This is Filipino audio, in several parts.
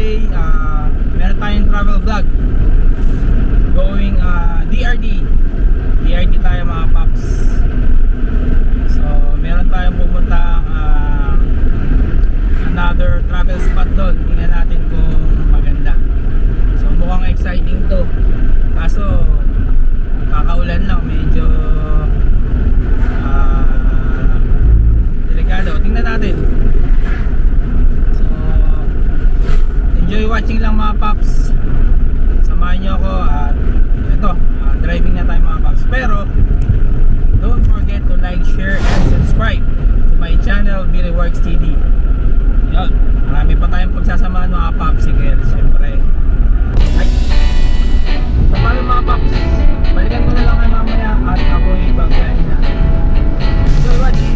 today, meron tayong travel vlog going DRT tayo mga paps. So meron tayong pumunta another travel spot doon. Tingnan natin kung maganda. So mukhang exciting to, kaso kakaulan lang, medyo delikado. Tingnan natin. So enjoy watching lang mga paps. Samahan nyo ako at ito, driving na tayo mga paps. Pero don't forget to like, share, and subscribe to my channel, Billy Works TV. Yun, marami pa tayong pagsasamahan mga paps. Sige, siyempre. Ay, so paano mga paps, balikan ko na lang kayo mamaya at ako'y bagay na. Enjoy watching.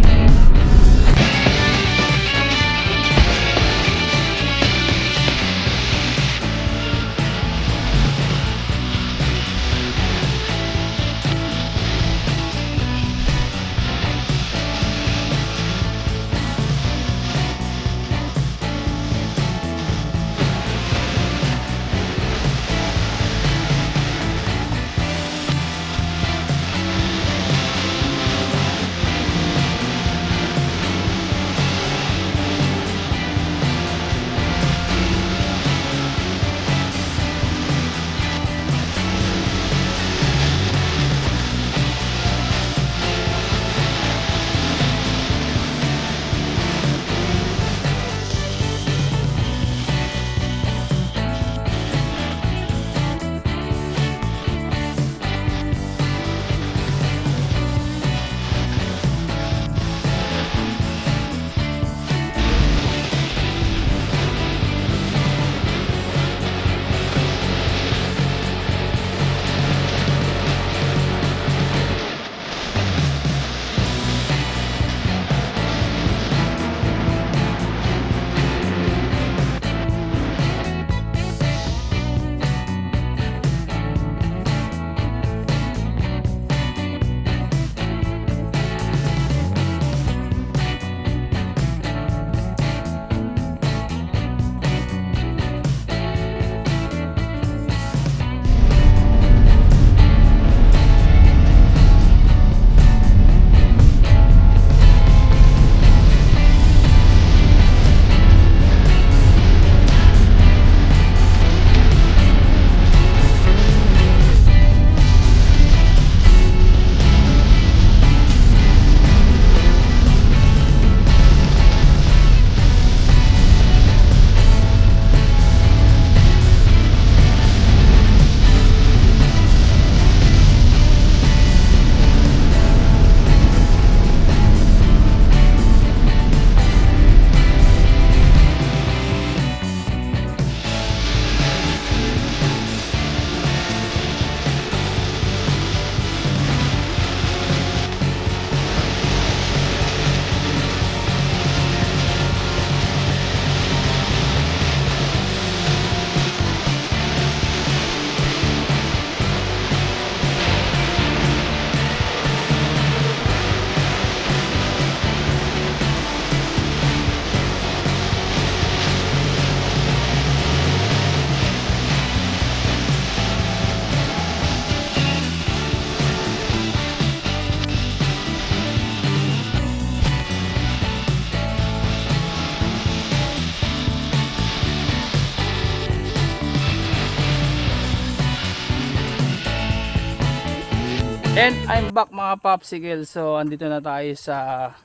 And I'm back mga popsicle. So andito na tayo sa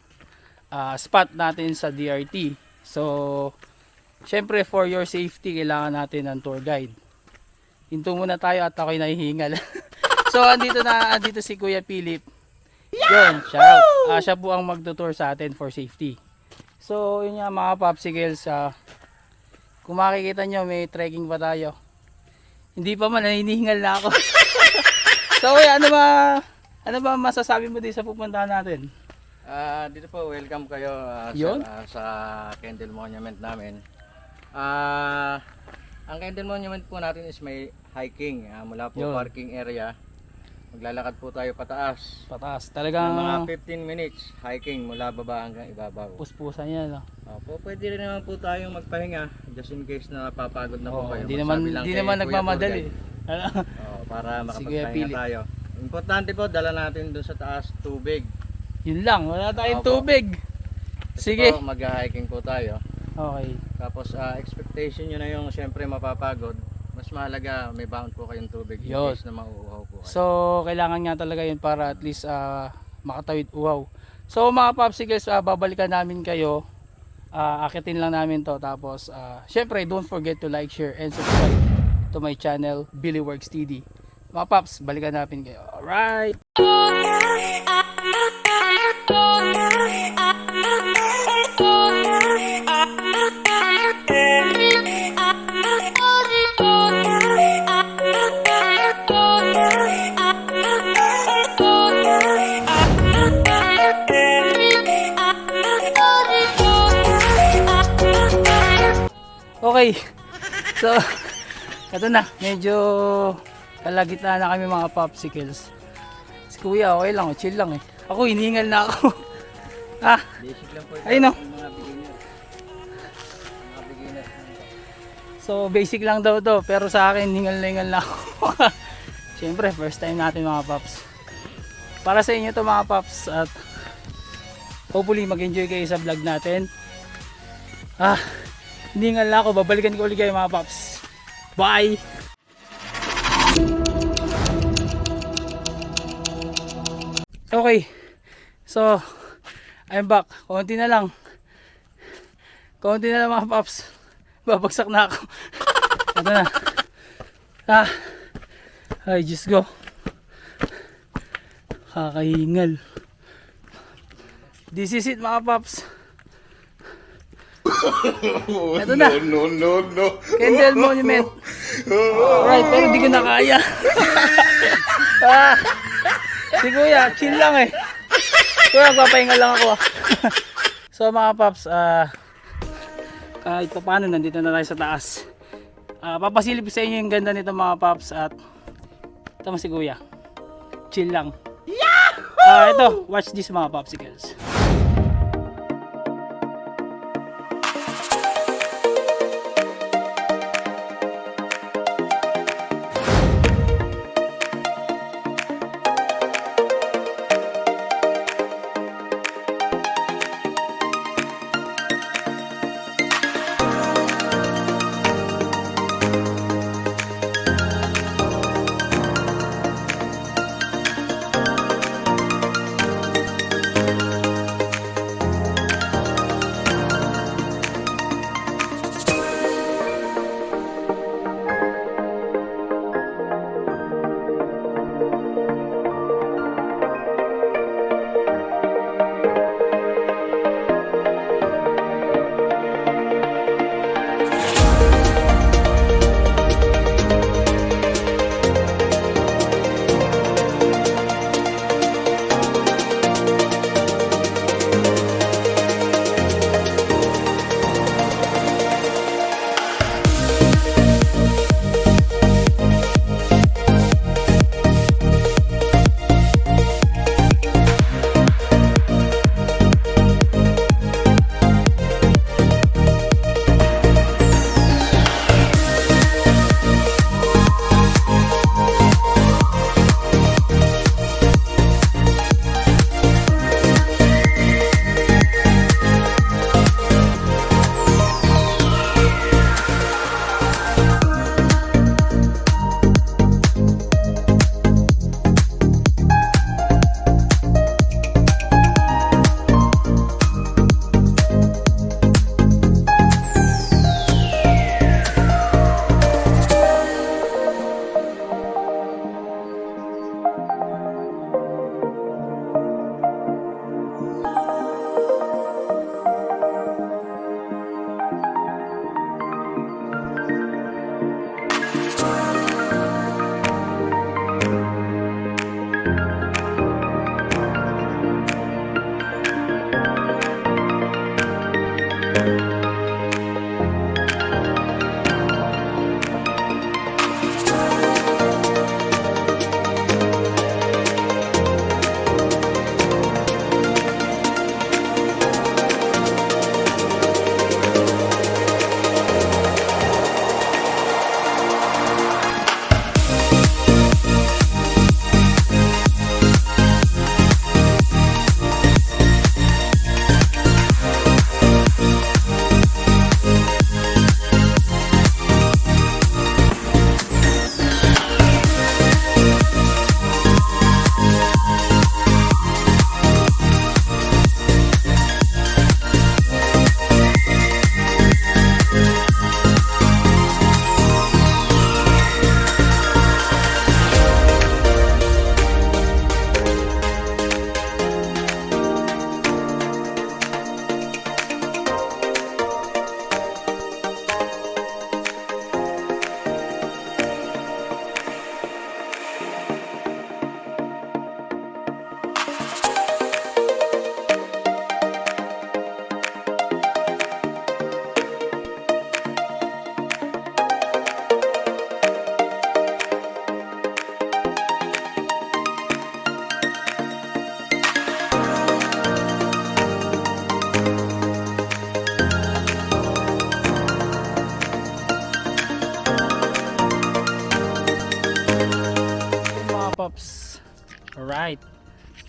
spot natin sa DRT. So syempre for your safety kailangan natin ng tour guide. Hinto muna tayo at ako'y nahihingal. So andito si Kuya Philip. Yun, shout out. Siya po ang magtutour sa atin for safety. So yun nga mga popsicles, kung makikita nyo may trekking pa tayo. Hindi pa man, nahihingal na ako. So ano ba masasabi mo din sa pupuntahan natin? Dito po, welcome kayo sa Candle Monument namin. Ang Candle Monument po natin is may hiking mula po parking area maglalakad po tayo pataas. Pataas. Ng Talagang mga 15 minutes hiking mula baba hanggang ibabaw. puspusan yan. No? Opo, pwede rin naman po tayong magpahinga just in case na napapagod na po Oo, kayo. di naman, Magsabi lang di kay naman Kuya nagmamadali. Tour Guide. Ano? Para Sige, makapagpahinga pili. tayo. Importante po, dala natin doon sa taas tubig. Yun lang, wala tayong Opo. tubig. Kasi Sige. po, mag-hiking po tayo. Okay. Tapos expectation nyo na yung syempre mapapagod. Mas mahalaga may bound po kayong tubig in Yun. case na mauuhaw po kayo. So, kailangan nga talaga yun para at least makatawid uhaw. So, mga Popsicles, babalikan namin kayo. Akitin lang namin to. Tapos, syempre, don't forget to like, share, and subscribe to my channel, Billy Works TD. Mga Pops, balikan namin kayo. Alright! Okay. So, ito na. Medyo kalagitnaan na kami mga Popsicles. Si Kuya, okay lang. Chill lang eh. Ako, hiningal na ako. Basic lang po ito. Ayun, no? Yung mga beginner. Mga beginner. So, basic lang daw to. Pero sa akin, hingal na ako. Siyempre, first time natin mga Pops. Para sa inyo to mga Pops. At hopefully, mag-enjoy kayo sa vlog natin. Hiningal na ako. Babalikan ko ulit kayo mga Pops. Bye! Okay. So, I'm back. Konti na lang. Konti na lang mga Pops. Babagsak na ako. Ito na. Ay, just go. Kakahingal. This is it mga Pops. Ito na. No. Kendall Monument. Alright, pero di ko na kaya. Si Kuya, chill lang eh. Kuya, magpapahinga lang ako. So mga Pops, kahit pa paano, nandito na tayo sa taas. Papasilip sa inyo yung ganda nito mga Pops. At ito mo si Kuya. Chill lang. Ito, watch this mga Popsicles.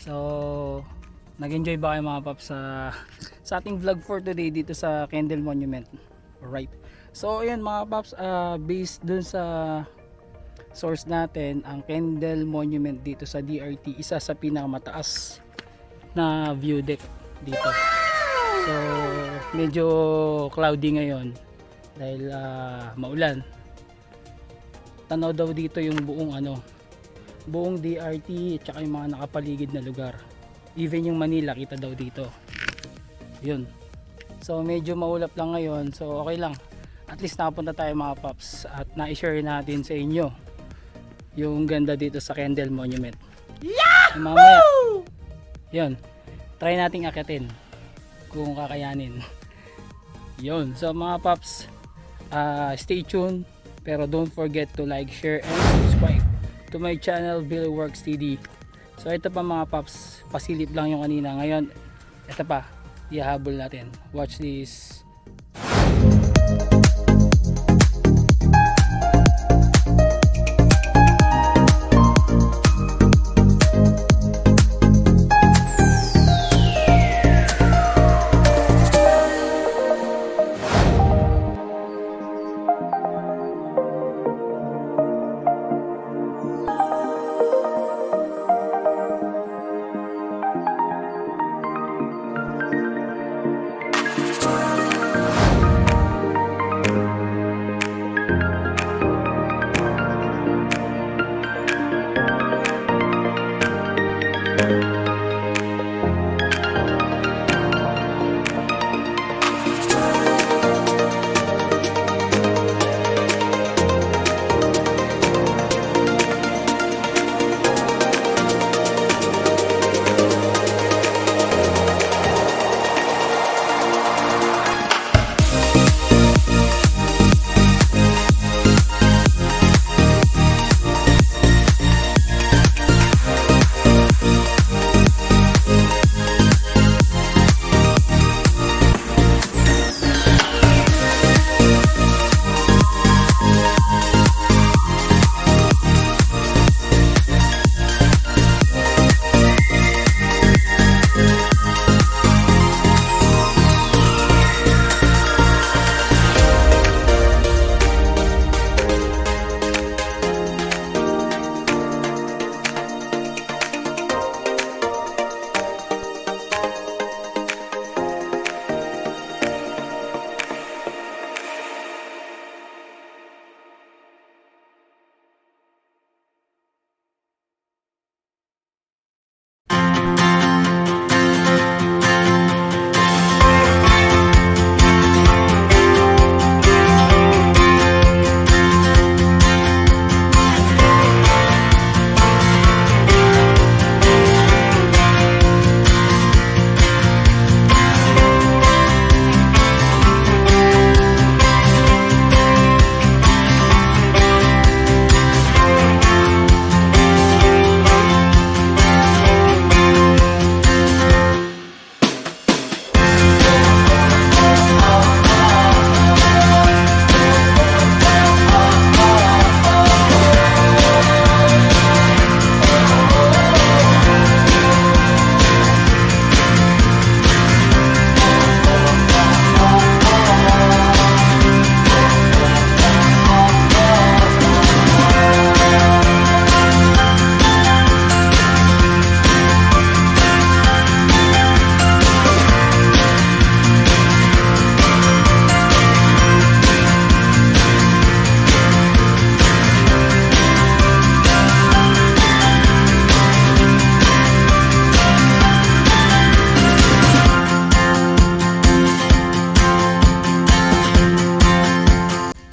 So, nag-enjoy ba kayo mga paps sa ating vlog for today dito sa Kendall Monument? Alright. So, ayan mga paps, based dun sa source natin, ang Kendall Monument dito sa DRT, isa sa pinakamataas na view deck dito. So, medyo cloudy ngayon dahil maulan. Tanaw daw dito yung buong DRT at saka yung mga nakapaligid na lugar. Even yung Manila kita daw dito. Yun. So medyo maulap lang ngayon. So okay lang. At least nakapunta tayo mga paps at na-share natin sa inyo yung ganda dito sa Kendall Monument. Yahoo! Mamaya, yun. Try nating akitin kung kakayanin. Yun. So mga paps, stay tuned. Pero don't forget to like, share, and subscribe to my channel, Billy Works TD. So ito pa mga paps, pasilip lang yung kanina. Ngayon, ito pa, ihahabol natin. Watch this.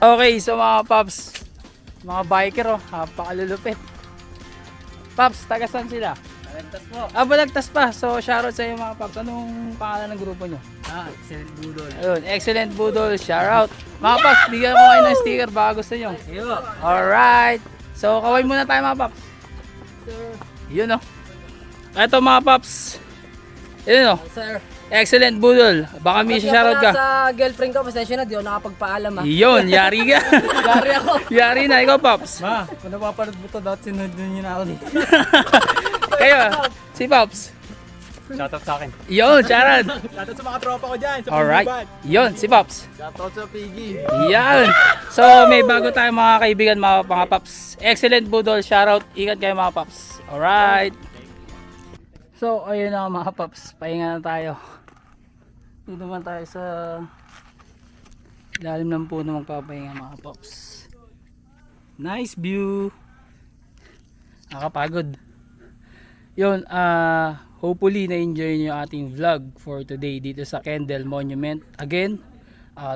Okay, so mga paps, mga biker napakalulupit. Paps, taga saan sila? Balagtas po. Balagtas pa. So shoutout sa inyo mga paps. Anong pangalan ng grupo nyo? Excellent budol. Ayun, Excellent Budol, shoutout. Mga paps, bigyan ko kayo ng sticker baka gusto nyo. Iyo. Alright. So kaway muna tayo mga paps. Yun Ito mga paps. Yun Sir. Excellent Budol. Baka may shoutout ka. Sa girlfriend ko, pasensya na, di ako nakapagpaalam Yun, yari ka. Yari ako. Yari na, ikaw Paps. Ma, kung napapanood mo to, dapat sinunod nyo na ako dito. Kayo, si Pops. Shoutout sa akin. Yun, Sharon. Shoutout sa mga tropa ko dyan. Sa Alright. Pagbuban. Yun, si Pops. Shoutout sa Piggy. Yan. So, may bago tayong mga kaibigan, mga Pops. Excellent Budol. Shoutout. Ingat kayo mga Pops. Alright. So, ayun na mga Pops. Pahinga na tayo. Dito naman tayo sa ilalim ng puno magpapahinga mga Pops. Nice view. Nakakapagod. Yun, hopefully na-enjoy nyo yung ating vlog for today dito sa Kendall Monument. Again,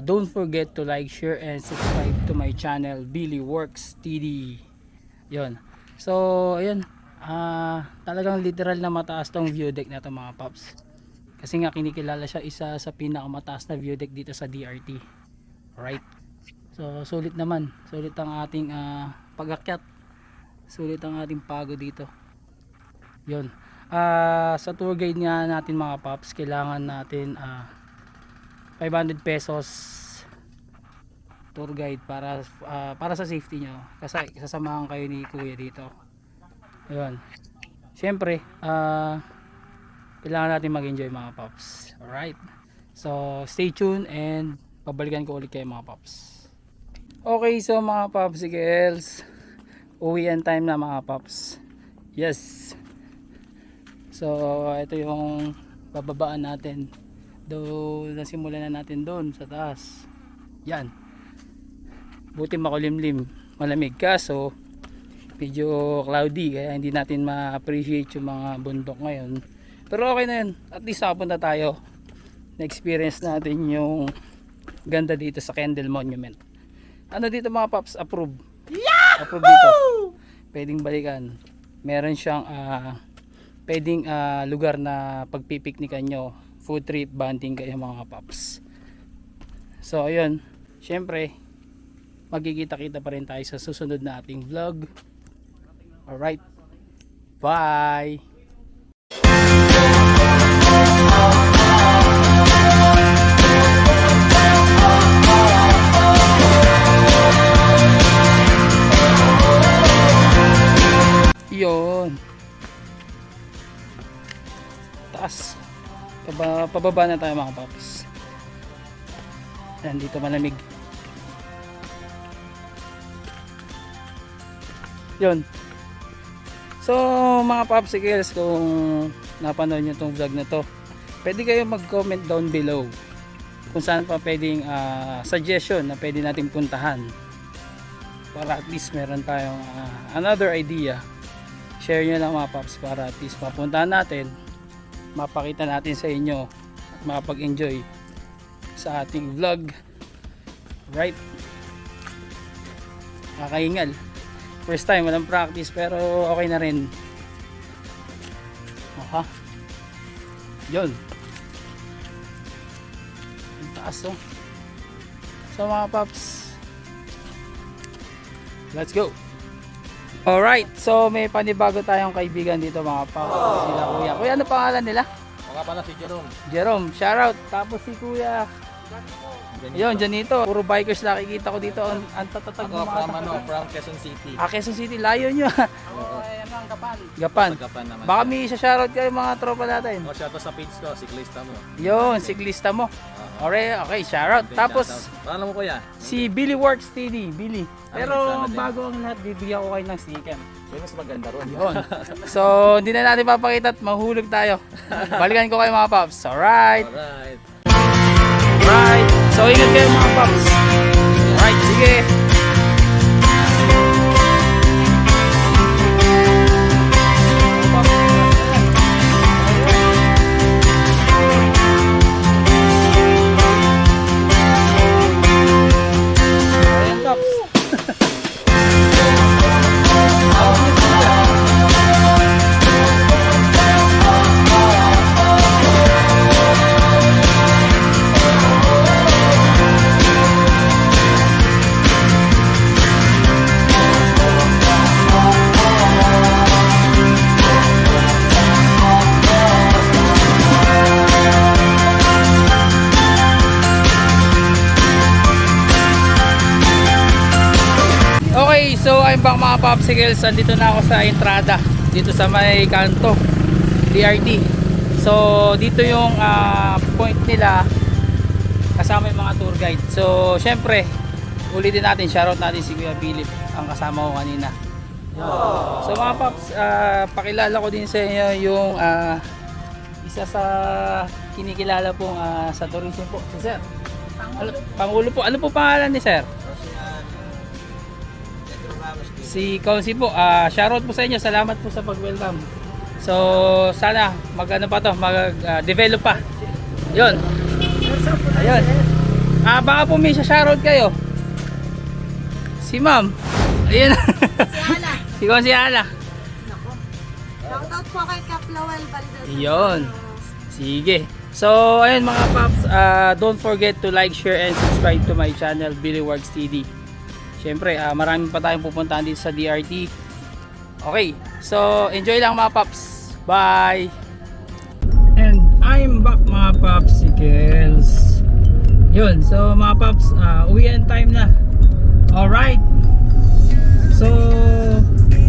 don't forget to like, share, and subscribe to my channel, Billy Works TD. Yun. So, ayun. Talagang literal na mataas tong view deck na to mga Pops. Kasi nga kinikilala siya isa sa pinakamataas na view deck dito sa DRT. Right. So, sulit naman. Sulit ang ating pag-akyat. Sulit ang ating pagod dito. Yun. Sa tour guide nga natin mga Pops, kailangan natin 500 pesos tour guide para sa safety nyo. Kasi sasamahan kayo ni Kuya dito. Ayun. Siyempre, kailangan natin mag-enjoy mga Pops. Alright. So, stay tuned and pabalikan ko ulit kayo mga Pops. Okay, so mga Popsicles, uwian time na mga Pops. Yes. So, ito yung bababaan natin. Though, nasimulan na natin doon sa taas. Yan. Buti makulimlim. Malamig ka. So, medyo cloudy. Kaya hindi natin ma-appreciate yung mga bundok ngayon. Pero okay na yun. At least nakapunta tayo. Na-experience natin yung ganda dito sa Kendall Monument. Ano dito mga Pops? Approve. Yeah! Approve dito. Pwedeng balikan. Meron siyang pwedeng lugar na pagpipiknikan nyo, food trip, bonding kayo mga Pops. So ayun, syempre magkikita-kita pa rin tayo sa susunod na ating vlog. Alright, bye! Yun, taas. Pababa na tayo mga Pops. Yan, dito malamig. Yun. So mga Popsicles, kung napanood nyo itong vlog na to, pwede kayo mag-comment down below kung saan pa pwedeng suggestion na pwede natin puntahan para at least meron tayong another idea. Share nyo lang mga Pops para at least mapuntahan natin, mapakita natin sa inyo at makapag-enjoy sa ating vlog. Right? Kakaingal. First time, walang practice pero okay na rin. Aha. Yun. Ang taas oh. So mga Pops, let's go. Alright, so may panibago tayong kaibigan dito mga Pops. Sila Kuya. Kuya, ano pangalan nila? Mga pala si Jerome. Jerome, shoutout. Tapos si Kuya. Yun, Janito. Puro bikers nakikita ko dito. Ang tatatag Ako from Quezon City. Quezon City, layo nyo. Gapan. Gapan. Gapan naman. Baka may isa-shoutout kayo mga tropa natin. O, shoutout sa page ko, siklista mo. Yun, siklista mo. Okay, shoutout. Tapos, Paano mo kuya? si Billy Works TD, Billy. Pero sana din. bago ang lahat, bibigyan ko kayo ng sticker. May mas maganda ron. Yun. So, hindi na natin papakita at mahulog tayo. Balikan ko kayo mga Pops. Alright. Alright. Alright. So, ingat kayo mga Pops. Alright, sige. Ayan, Pops. Okay, so I'm back mga Popsicles. Andito na ako sa entrada dito sa may kanto DRT. So dito yung point nila kasama yung mga tour guide. So syempre ulitin natin, shoutout natin si Kuya Philip, ang kasama ko kanina. So mga paps, pakilala ko din sa inyo yung isa sa kinikilala pong sa tourism po, si Sir Pangulo po. Ano po pangalan ni Sir? Si Konsi po. Shoutout po sa inyo, salamat po sa pag-welcome. So sana mag-ano pa to, mag-develop pa. Yun. Ayun. Baka po may shoutout kayo. Si Ma'am. Ayun. Si Ala. Si Konsi Ala. Nako. Shoutout po kay Kaplawel Valdez. Yun. Sige. So, ayun mga paps, don't forget to like, share, and subscribe to my channel, Billy Works TV. Siyempre, marami pa tayong pupuntahan dito sa DRT. Okay, so enjoy lang mga paps. Bye! And I'm back mga popsicles. Yun, so mga paps, uwian time na. Alright. So,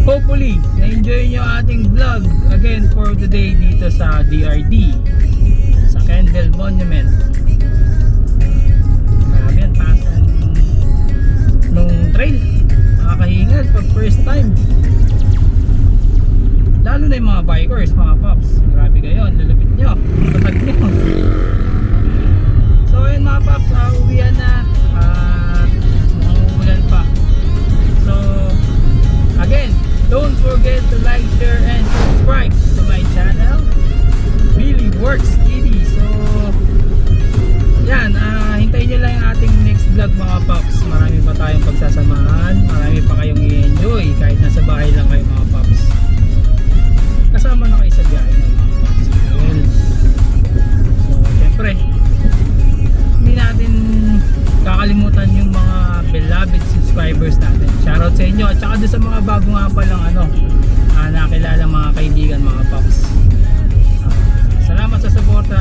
hopefully, na-enjoy nyo ating vlog again for today dito sa DRT. Sa Kendall Monument. Grabe yan, taas nung trail. Nakakahingal pag first time. Lalo na yung mga bikers, mga paps. Grabe kayo, lulupit nyo. Patag nyo. So ayun mga paps, uwian na. Umuulan pa. So again, don't forget to like, share, and subscribe to my channel, Billy Works TV. So yan, hintayin nyo lang yung ating next vlog mga paps. Marami pa tayong pagsasamahan, marami pa kayong i-enjoy kahit nasa bahay lang kayo mga paps. Kasama na kayo sa biyahe ng mga paps. So syempre, hindi natin kakalimutan yung mga beloved subscribers natin. Shoutout sa inyo at saka doon sa mga bago nga palang nakilala mga kaibigan mga paps. Salamat sa suporta